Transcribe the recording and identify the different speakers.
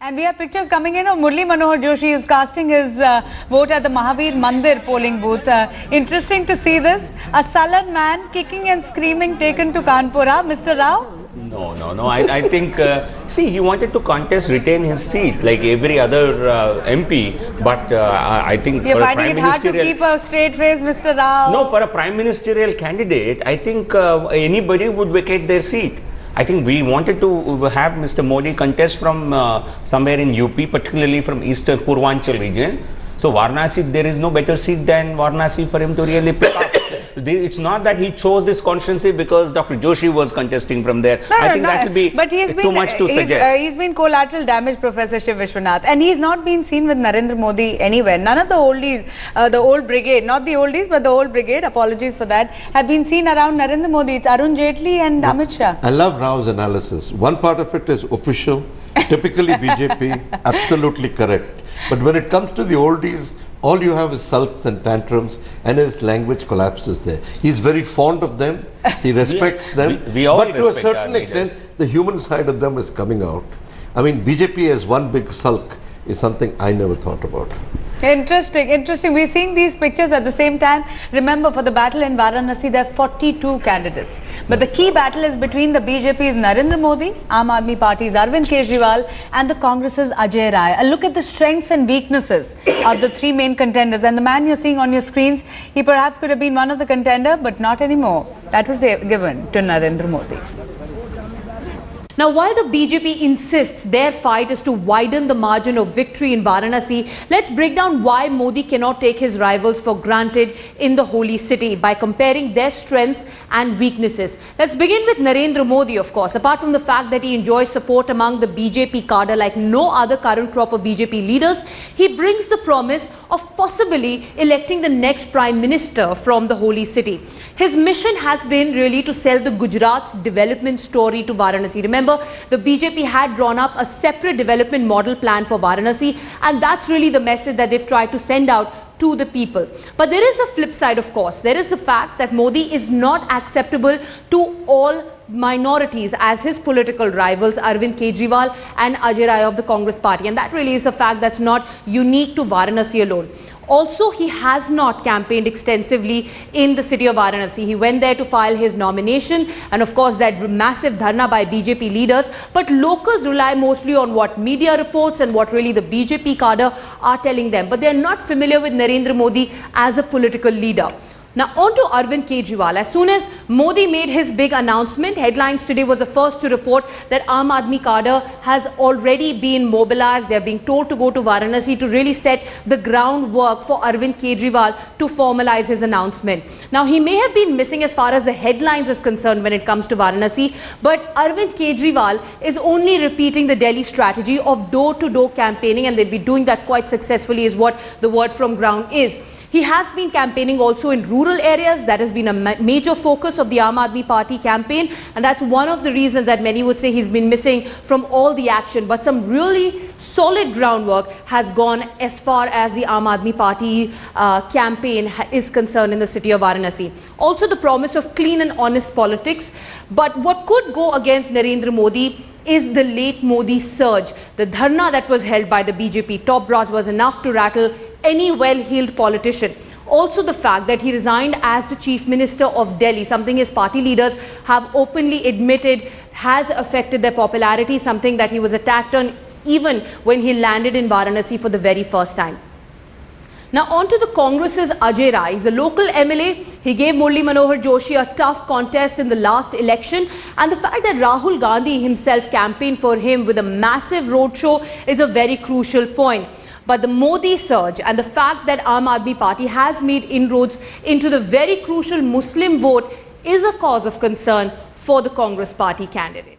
Speaker 1: And we have pictures coming in of Murliimanohar Joshi is casting his vote at the Mahavir Mandir polling booth. Interesting to see this. A sullen man kicking and screaming taken to Kanpur. Mr. Rao?
Speaker 2: No. I think, see, he wanted to contest, retain his seat like every other MP. But I think
Speaker 1: you're finding it hard to keep a straight face, Mr. Rao.
Speaker 2: No, for a prime ministerial candidate, I think anybody would vacate their seat. I think we wanted to have Mr. Modi contest from somewhere in UP, particularly from Eastern Purvanchal region. So Varanasi, there is no better seat than Varanasi for him to really pick up. It's not that he chose this constituency because Dr. Joshi was contesting from there. I think that will be too much to suggest.
Speaker 1: He's been collateral damage, Professor Shiv Vishwanath, and he's not been seen with Narendra Modi anywhere. None of the oldies, the old brigade, not the oldies, but the old brigade, apologies for that, have been seen around Narendra Modi. It's Arun Jaitley and Amit Shah.
Speaker 3: I love Rao's analysis. One part of it is official, typically BJP, absolutely correct. But when it comes to the oldies, all you have is sulks and tantrums, and his language collapses there. He's very fond of them, he respects them, but to a certain extent, the human side of them is coming out. I mean, BJP as one big sulk is something I never thought about.
Speaker 1: Interesting. We're seeing these pictures at the same time. Remember, for the battle in Varanasi, there are 42 candidates. But the key battle is between the BJP's Narendra Modi, Aam Aadmi Party's Arvind Kejriwal, and the Congress's Ajay Rai. A look at the strengths and weaknesses of the three main contenders. And the man you're seeing on your screens, he perhaps could have been one of the contenders, but not anymore. That was given to Narendra Modi.
Speaker 4: Now, while the BJP insists their fight is to widen the margin of victory in Varanasi, let's break down why Modi cannot take his rivals for granted in the holy city by comparing their strengths and weaknesses. Let's begin with Narendra Modi, of course. Apart from the fact that he enjoys support among the BJP cadre like no other current crop of BJP leaders, he brings the promise of possibly electing the next prime minister from the holy city. His mission has been really to sell the Gujarat's development story to Varanasi. Remember, the BJP had drawn up a separate development model plan for Varanasi, and that's really the message that they've tried to send out to the people. But there is a flip side, of course. There is the fact that Modi is not acceptable to all minorities as his political rivals Arvind Kejriwal and Ajay Rai of the Congress party, and that really is a fact that's not unique to Varanasi alone. Also, he has not campaigned extensively in the city of Varanasi. He went there to file his nomination, and of course that massive dharna by BJP leaders, but locals rely mostly on what media reports and what really the BJP cadre are telling them, but they are not familiar with Narendra Modi as a political leader. Now on to Arvind Kejriwal. As soon as Modi made his big announcement, Headlines today was the first to report that Aam Aadmi cadre has already been mobilized. They are being told to go to Varanasi to really set the groundwork for Arvind Kejriwal to formalize his announcement. Now he may have been missing as far as the headlines is concerned when it comes to Varanasi, but Arvind Kejriwal is only repeating the Delhi strategy of door-to-door campaigning, and they'll be doing that quite successfully is what the word from ground is. He has been campaigning also in rural areas. That has been a major focus of the Aam Aadmi Party campaign, and that's one of the reasons that many would say he's been missing from all the action. But some really solid groundwork has gone as far as the Aam Aadmi Party campaign is concerned in the city of Varanasi. Also the promise of clean and honest politics. But what could go against Narendra Modi is the late Modi surge. The dharna that was held by the BJP top brass was enough to rattle any well-heeled politician. Also the fact that he resigned as the Chief Minister of Delhi, something his party leaders have openly admitted has affected their popularity, something that he was attacked on even when he landed in Varanasi for the very first time. Now on to the Congress's Ajay Rai. He's a local MLA. He gave Murlimanohar Joshi a tough contest in the last election, and the fact that Rahul Gandhi himself campaigned for him with a massive roadshow is a very crucial point. But the Modi surge and the fact that Aam Aadmi Party has made inroads into the very crucial Muslim vote is a cause of concern for the Congress party candidate.